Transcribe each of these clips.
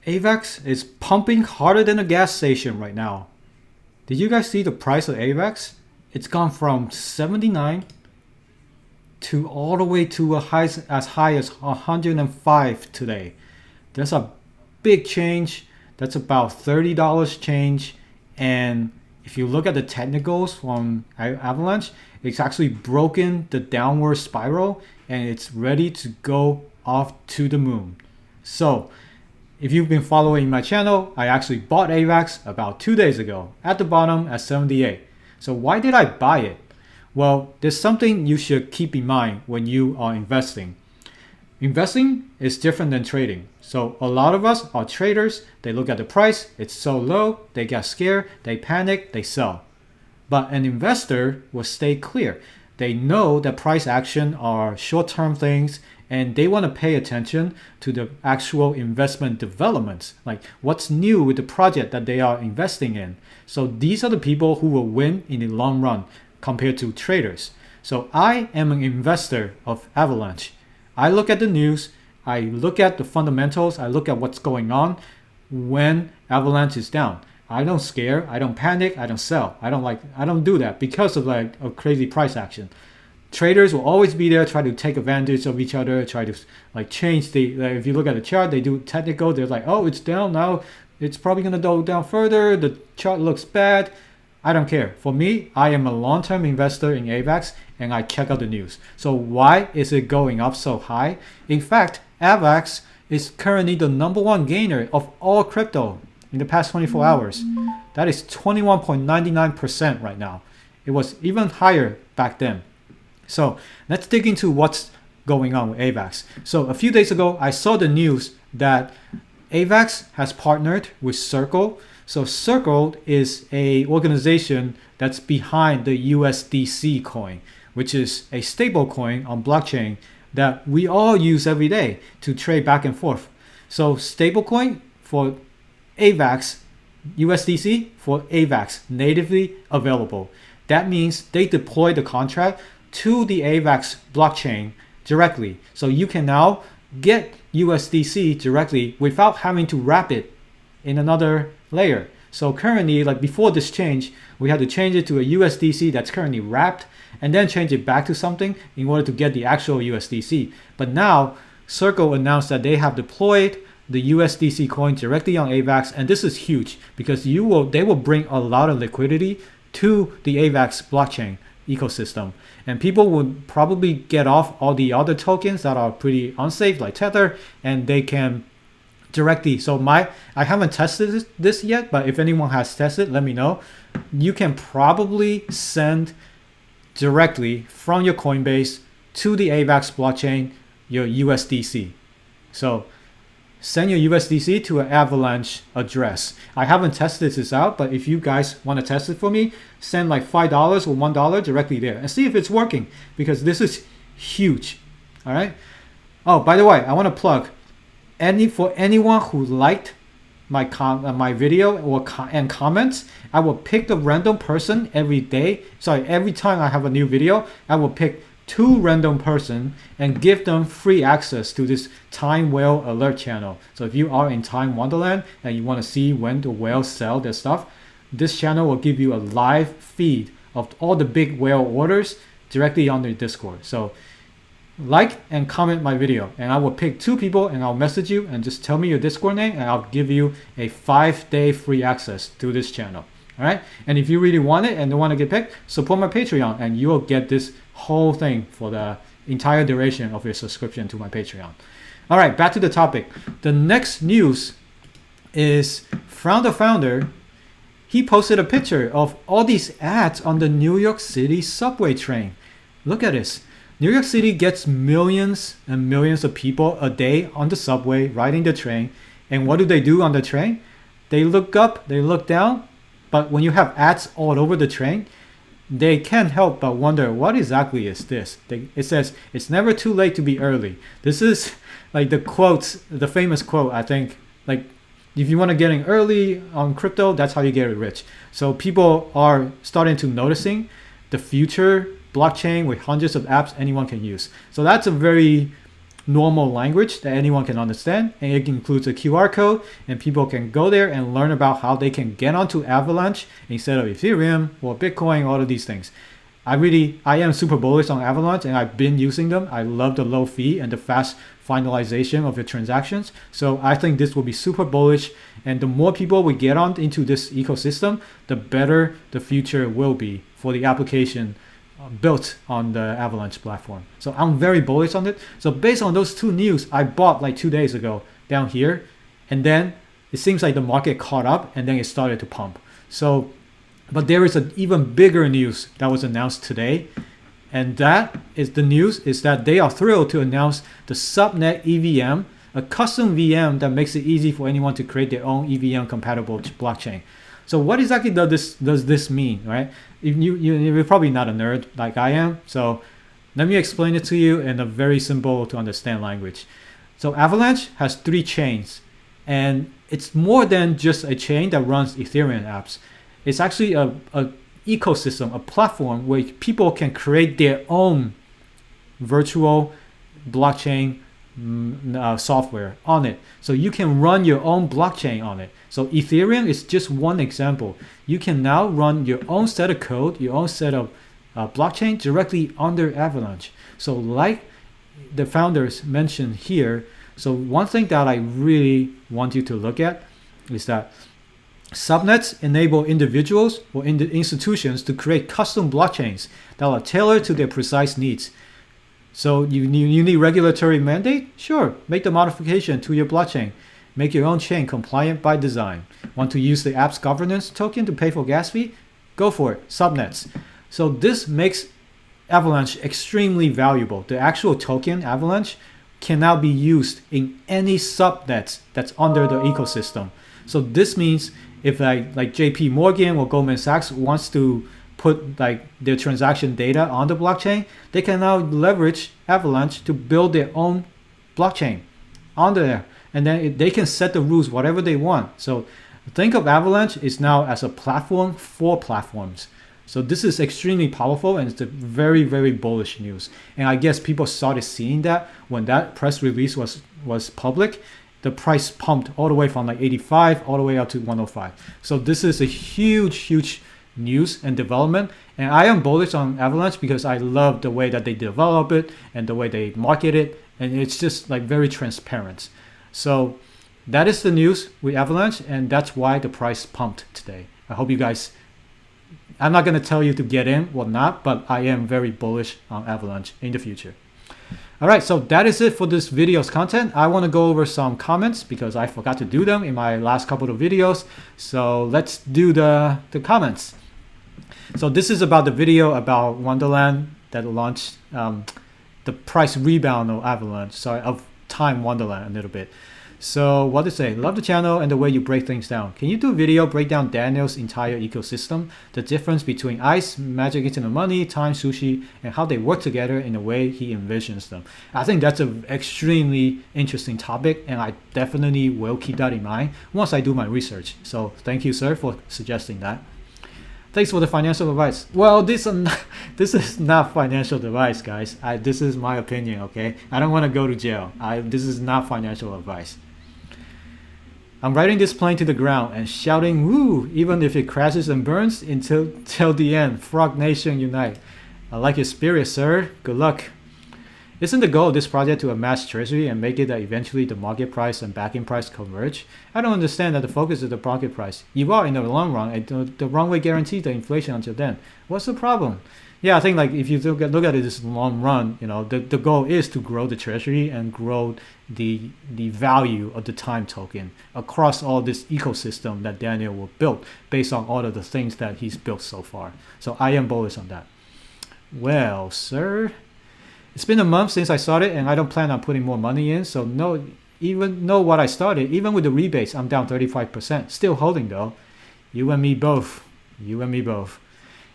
AVAX is pumping harder than a gas station right now. Did you guys see the price of AVAX? It's gone from 79 to all the way to as high as 105 today. That's a big change. That's about $30 change. And if you look at the technicals from Avalanche, it's actually broken the downward spiral and it's ready to go off to the moon. So if you've been following my channel, I actually bought AVAX about 2 days ago at the bottom at 78. So why did I buy it? Well, there's something you should keep in mind when you are investing. Investing is different than trading. So a lot of us are traders. They look at the price, it's so low, they get scared, they panic, they sell. But an investor will stay clear. They know that price action are short-term things and they want to pay attention to the actual investment developments, like what's new with the project that they are investing in. So these are the people who will win in the long run compared to traders. So I am an investor of Avalanche. I look at the news, I look at the fundamentals, I look at what's going on when Avalanche is down. I don't scare, I don't panic, I don't sell. I don't do that because of like a crazy price action. Traders will always be there, try to take advantage of each other, try to like change if you look at the chart, they do technical, they're like, oh, it's down now, it's probably gonna go down further, the chart looks bad. I don't care. For me, I am a long-term investor in AVAX and I check out the news. So why is it going up so high? In fact, AVAX is currently the #1 gainer of all crypto in the past 24 hours. That is 21.99% right now. It was even higher back then. So let's dig into what's going on with AVAX. So a few days ago, I saw the news that AVAX has partnered with Circle. So Circle is a organization that's behind the USDC coin, which is a stable coin on blockchain that we all use every day to trade back and forth. So stablecoin for AVAX, USDC for AVAX, natively available. That means they deploy the contract to the AVAX blockchain directly. So you can now get USDC directly without having to wrap it in another layer. So currently, like before this change, we had to change it to a USDC that's currently wrapped and then change it back to something in order to get the actual USDC. But now Circle announced that they have deployed the USDC coin directly on AVAX, and this is huge because they will bring a lot of liquidity to the AVAX blockchain ecosystem, and people would probably get off all the other tokens that are pretty unsafe like Tether, and they can directly. So I haven't tested this yet, but if anyone has tested, let me know. You can probably send directly from your Coinbase to the AVAX blockchain your USDC. So send your USDC to an Avalanche address. I haven't tested this out, but if you guys want to test it for me, send like $5 or $1 directly there and see if it's working, because this is huge. All right. Oh, by the way, I want to plug for anyone who liked my video and comments. I will pick a random person every day. Sorry, every time I have a new video, I will pick 2 random person and give them free access to this time whale alert channel. So if you are in Time Wonderland and you want to see when the whales sell their stuff, this channel will give you a live feed of all the big whale orders directly on the Discord. So like and comment my video and I will pick 2 people and I'll message you and just tell me your Discord name and I'll give you a 5-day free access to this channel. All right. And if you really want it and don't want to get picked, support my Patreon and you will get this whole thing for the entire duration of your subscription to my Patreon. All right, back to the topic. The next news is from the founder. He posted a picture of all these ads on the New York City subway train. Look at this. New York City gets millions and millions of people a day on the subway riding the train. And what do they do on the train? They look up, they look down. But when you have ads all over the train, they can't help but wonder, what exactly is this? It says, it's never too late to be early. This is like the famous quote, I think, like if you want to get in early on crypto, that's how you get rich. So people are starting to noticing the future blockchain with hundreds of apps anyone can use. So that's a very normal language that anyone can understand, and it includes a QR code, and people can go there and learn about how they can get onto Avalanche instead of Ethereum or Bitcoin, all of these things. I am super bullish on Avalanche, and I've been using them. I love the low fee and the fast finalization of your transactions. So I think this will be super bullish, and the more people we get on into this ecosystem, the better the future will be for the application built on the Avalanche platform. So I'm very bullish on it. So based on those two news, I bought like 2 days ago down here, and then it seems like the market caught up and then it started to pump. So but there is an even bigger news that was announced today, and that is the news is that they are thrilled to announce the subnet EVM, a custom VM that makes it easy for anyone to create their own EVM compatible blockchain. So what exactly does this mean, right? You're probably not a nerd like I am, so let me explain it to you in a very simple to understand language. So Avalanche has 3 chains, and it's more than just a chain that runs Ethereum apps. It's actually a ecosystem, a platform where people can create their own virtual blockchain software on it. So you can run your own blockchain on it. So Ethereum is just one example. You can now run your own set of code, your own set of blockchain directly under Avalanche. So like the founders mentioned here, so one thing that I really want you to look at is that subnets enable individuals or institutions to create custom blockchains that are tailored to their precise needs. So you need regulatory mandate? Sure, make the modification to your blockchain. Make your own chain compliant by design. Want to use the app's governance token to pay for gas fee? Go for it, subnets. So this makes Avalanche extremely valuable. The actual token, Avalanche, can now be used in any subnets that's under the ecosystem. So this means if like JP Morgan or Goldman Sachs wants to put like their transaction data on the blockchain, they can now leverage Avalanche to build their own blockchain under there, and then they can set the rules whatever they want. So think of Avalanche is now as a platform for platforms. So this is extremely powerful, and it's a very, very bullish news. And I guess people started seeing that when that press release was public. The price pumped all the way from like 85 all the way up to 105. So this is a huge news and development. And I am bullish on Avalanche because I love the way that they develop it and the way they market it. And it's just like very transparent. So that is the news with Avalanche, and that's why the price pumped today. I hope you guys, I'm not going to tell you to get in or not, but I am very bullish on Avalanche in the future. All right, so that is it for this video's content. I want to go over some comments because I forgot to do them in my last couple of videos. So let's do the comments. So this is about the video about Wonderland that launched the price rebound of Avalanche, of Time Wonderland a little bit. So what to say? Love the channel and the way you break things down. Can you do a video break down Daniel's entire ecosystem, the difference between ICE, Magic Internet Money, Time, Sushi, and how they work together in the way he envisions them? I think that's an extremely interesting topic, and I definitely will keep that in mind once I do my research. So thank you, sir, for suggesting that. Thanks for the financial advice. Well, this is not financial advice, guys. This is my opinion, okay? I don't want to go to jail. This is not financial advice. I'm riding this plane to the ground and shouting woo, even if it crashes and burns till the end. Frog Nation unite. I like your spirit, sir. Good luck. Isn't the goal of this project to amass treasury and make it that eventually the market price and backing price converge? I don't understand that the focus is the market price. You are in the long run, and the wrong way guarantees the inflation until then. What's the problem? Yeah, I think like if you look at it this long run, you know, the goal is to grow the treasury and grow the value of the time token across all this ecosystem that Daniel will build based on all of the things that he's built so far. So I am bullish on that. Well, sir, it's been a month since I started, and I don't plan on putting more money in. So even know what I started. Even with the rebates, I'm down 35%. Still holding though. You and me both. You and me both.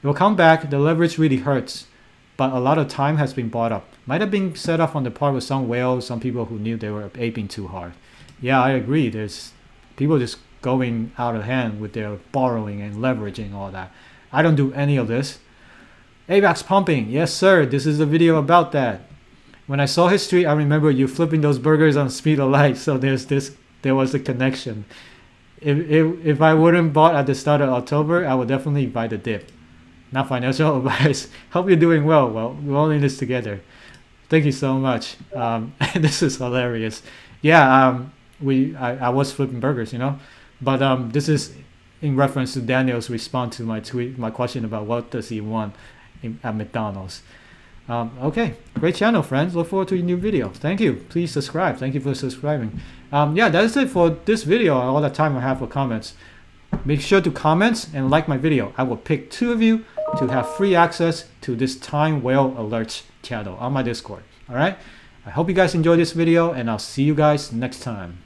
It will come back. The leverage really hurts, but a lot of time has been bought up. Might have been set up on the part with some whales, some people who knew they were aping too hard. Yeah, I agree. There's people just going out of hand with their borrowing and leveraging all that. I don't do any of this. AVAX pumping. Yes, sir. This is a video about that. when I saw his tweet, I remember you flipping those burgers on speed of light. So there was a connection. If I wouldn't bought at the start of October, I would definitely buy the dip. Not financial advice. Hope you're doing well. Well, we're all in this together. Thank you so much. This is hilarious. Yeah, I was flipping burgers, you know, but this is in reference to Daniel's response to my tweet, my question about what does he want at McDonald's. Okay, great channel, friends. Look forward to your new video. Thank you. Please subscribe. Thank you for subscribing. Yeah, that's it for this video. All the time I have for comments. Make sure to comment and like my video. I will pick 2 of you to have free access to this time whale alerts channel on my Discord. All right. I hope you guys enjoyed this video, and I'll see you guys next time.